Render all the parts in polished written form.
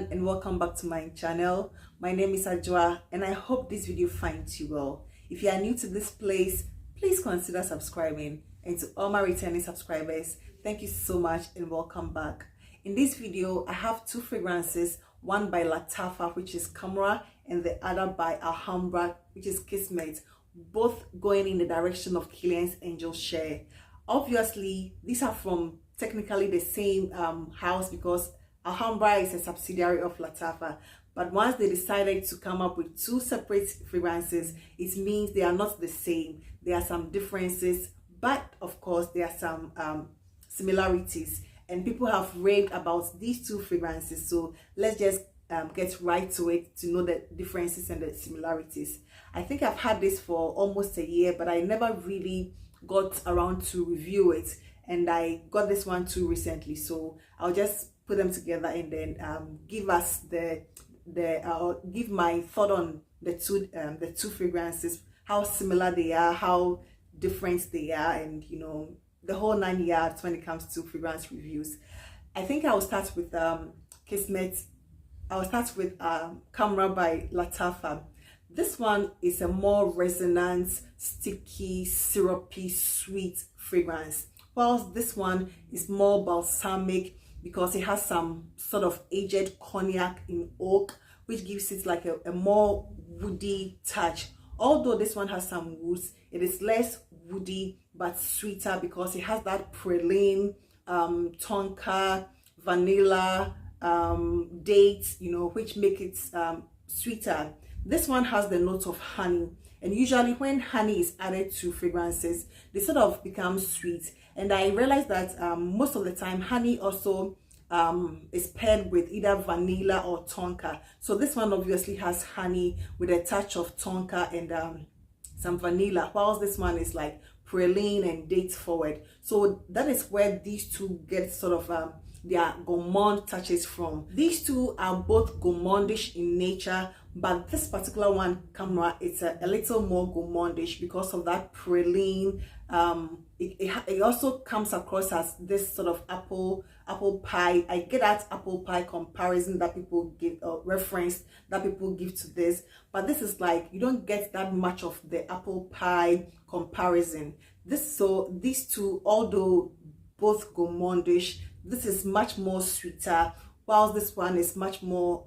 everyone, and welcome back to my channel. My name is Ajwa and I hope this video finds you well. If you are new to this place, please consider subscribing, and to all my returning subscribers, thank you so much and welcome back. In this video I have two fragrances, one by Lattafa, which is Khamrah, and the other by Khamrah, which is Kismet, both going in the direction of Kismet Angel share. Obviously these are from technically the same house because Khamrah is a subsidiary of Lattafa, but once they decided to come up with two separate fragrances, it means they are not the same. There are some differences, but of course there are some similarities, and people have raved about these two fragrances. So let's just get right to it to know the differences and the similarities. I think I've had this for almost a year, but I never really got around to review it, and I got this one too recently, so I'll just put them together and then give us give my thought on the two fragrances, how similar they are, how different they are, and you know, the whole 9 yards when it comes to fragrance reviews. I think I will start with Kismet. I will start with Khamrah by Lattafa. This one is a more resonant, sticky, syrupy, sweet fragrance, whilst this one is more balsamic because it has some sort of aged cognac in oak, which gives it like a more woody touch. Although this one has some woods, it is less woody but sweeter because it has that praline, tonka, vanilla, dates, you know, which make it sweeter. This one has the note of honey, and usually when honey is added to fragrances, they sort of become sweet. And I realized that most of the time honey also is paired with either vanilla or tonka. So this one obviously has honey with a touch of tonka and some vanilla, whilst this one is like praline and date forward. So that is where these two get sort of their gourmand touches from. These two are both gourmandish in nature, but this particular one, Khamrah, it's a little more gourmandish because of that praline. It also comes across as this sort of apple pie. I get that apple pie comparison that people give, reference that people give to this, but this is like, you don't get that much of the apple pie comparison. So these two, although both gourmandish, this is much more sweeter, whilst this one is much more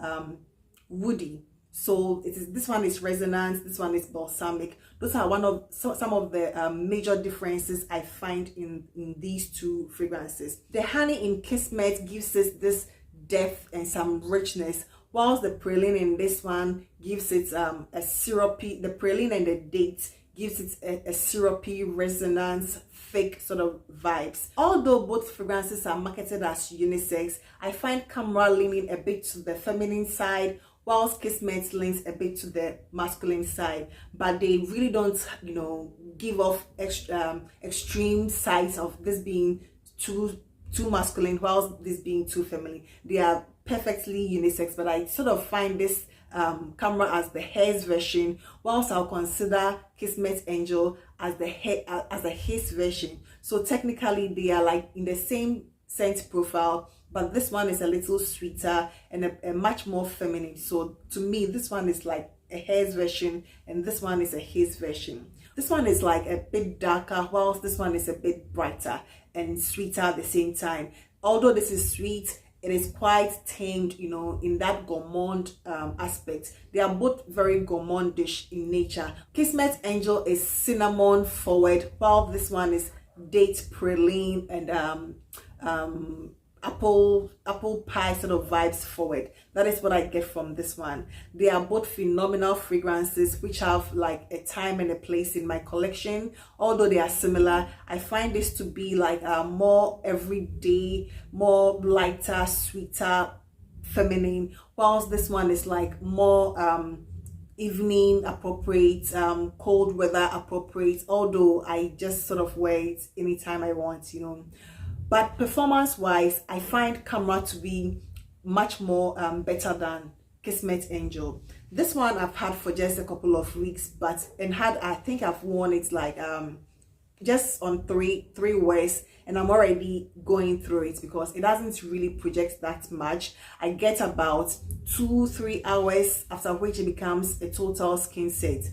woody. So this one is resonant, this one is balsamic. Those are some of the major differences I find in these two fragrances. The honey in Kismet gives us this depth and some richness, whilst the praline in this one gives it a syrupy, the praline and the dates gives it a syrupy, resonance, thick sort of vibes. Although both fragrances are marketed as unisex, I find Khamrah leaning a bit to the feminine side, whilst Kismet leans a bit to the masculine side, but they really don't, you know, give off extreme sides of this being too masculine whilst this being too feminine. They are perfectly unisex, but I sort of find this Khamrah as the hair's version, whilst I'll consider Kismet Angel as the his version. So technically they are like in the same scent profile, but this one is a little sweeter and a much more feminine. So to me, this one is like a hair's version and this one is a his version. This one is like a bit darker, whilst this one is a bit brighter and sweeter at the same time. Although this is sweet, it is quite tamed, you know, in that gourmand aspect. They are both very gourmandish in nature. Kismet Angel is cinnamon forward, while this one is date praline and apple pie sort of vibes forward. That is what I get from this one. They are both phenomenal fragrances which have like a time and a place in my collection. Although they are similar, I find this to be like more everyday, more lighter, sweeter, feminine, whilst this one is like more evening appropriate, cold weather appropriate, although I just sort of wear it anytime I want, you know. But performance wise, I find Khamrah to be much more better than Kismet Angel. This one I've had for just a couple of weeks, I think I've worn it like just on three wears, and I'm already going through it because it doesn't really project that much. I get about 2-3 hours, after which it becomes a total skin scent.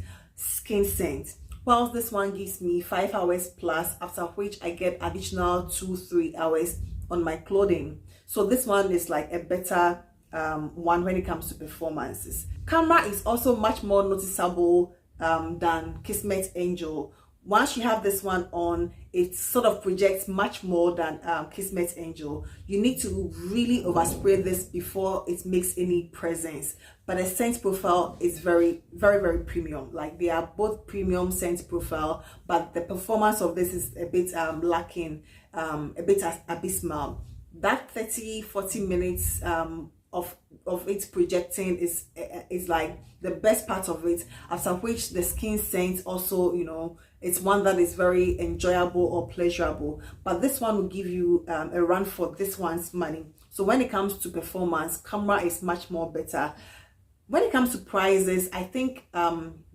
Whilst this one gives me 5 hours plus, after which I get additional 2-3 hours on my clothing. So this one is like a better one when it comes to performances. Khamrah is also much more noticeable than Kismet Angel. Once you have this one on, it sort of projects much more than Kismet Angel. You need to really overspray this before it makes any presence. But the scent profile is very, very, very premium. Like, they are both premium scent profile, but the performance of this is a bit lacking, a bit abysmal. That 30-40 minutes of it projecting is like the best part of it, after which the skin scent also, you know, it's one that is very enjoyable or pleasurable. But this one will give you a run for this one's money. So when it comes to performance, Khamrah is much more better. When it comes to prices, I think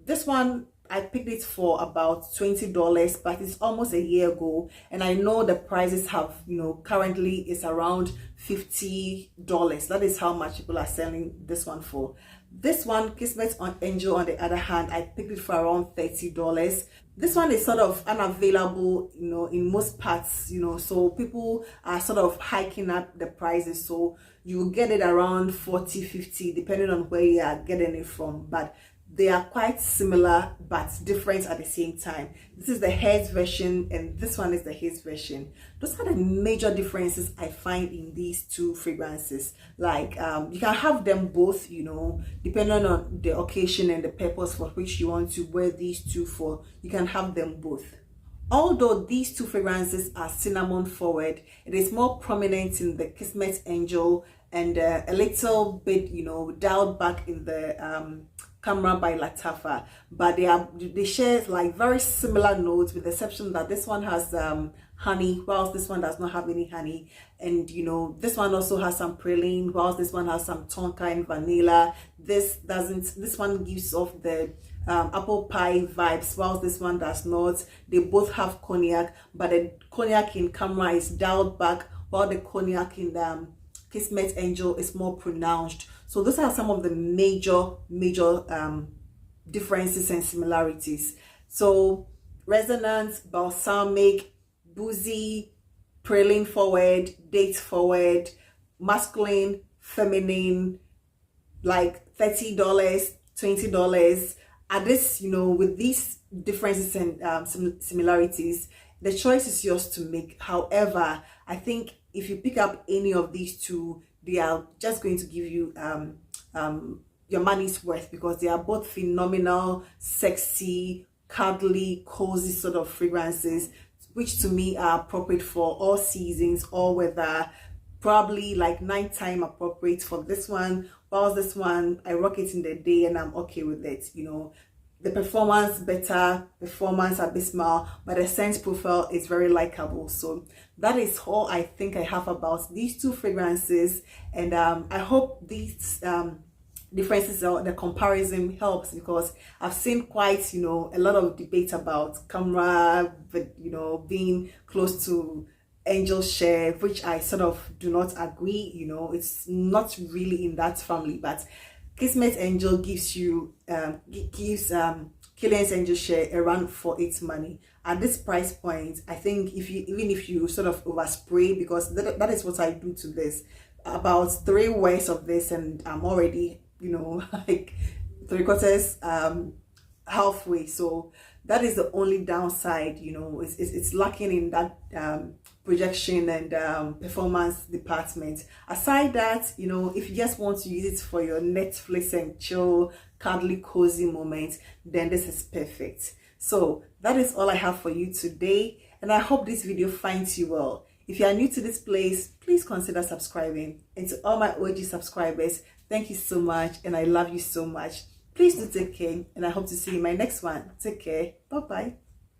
this one, I picked it for about $20, but it's almost a year ago, and I know the prices have, you know, currently is around $50. That is how much people are selling this one for. This one, Kismet Angel, on the other hand, I picked it for around $30. This one is sort of unavailable, you know, in most parts, you know, so people are sort of hiking up the prices. So you get it around $40-$50, depending on where you are getting it from. But they are quite similar but different at the same time. This is the hair's version and this one is the hair's version. Those are the major differences I find in these two fragrances. Like you can have them both, you know, depending on the occasion and the purpose for which you want to wear these two for. You can have them both. Although these two fragrances are cinnamon forward, it is more prominent in the Kismet Angel and a little bit, you know, dialed back in the Khamrah by Lattafa. But they share like very similar notes, with the exception that this one has honey, whilst this one does not have any honey. And you know, this one also has some praline, whilst this one has some tonka and vanilla. This one gives off the apple pie vibes, whilst this one does not. They both have cognac, but the cognac in Khamrah is dialed back, while the cognac in Kismet Angel is more pronounced. So those are some of the major differences and similarities. So resonance, balsamic, boozy, praline forward, date forward, masculine, feminine, like $30, $20. At this, you know, with these differences and similarities, the choice is yours to make. However, I think if you pick up any of these two, they are just going to give you your money's worth, because they are both phenomenal, sexy, cuddly, cozy sort of fragrances, which to me are appropriate for all seasons, all weather, probably like nighttime appropriate for this one. Whilst this one, I rock it in the day and I'm okay with it, you know. The performance better, performance abysmal, but the scent profile is very likable. So that is all I think I have about these two fragrances, and I hope these differences or the comparison helps, because I've seen quite, you know, a lot of debate about Khamrah, but you know, being close to Angel share, which I sort of do not agree. You know, it's not really in that family, but Kismet Angel gives you Killian's Angel share a run for its money at this price point. I think even if you sort of overspray, because that is what I do to this, about 3 wears of this and I'm already, you know, like 3/4 halfway. So that is the only downside, you know. It's lacking in that projection and performance department. Aside that, you know, if you just want to use it for your Netflix and chill, cuddly, cozy moment, then this is perfect. So that is all I have for you today, and I hope this video finds you well. If you are new to this place, please consider subscribing. And to all my OG subscribers, thank you so much, and I love you so much. Please do take care, and I hope to see you in my next one. Take care. Bye-bye.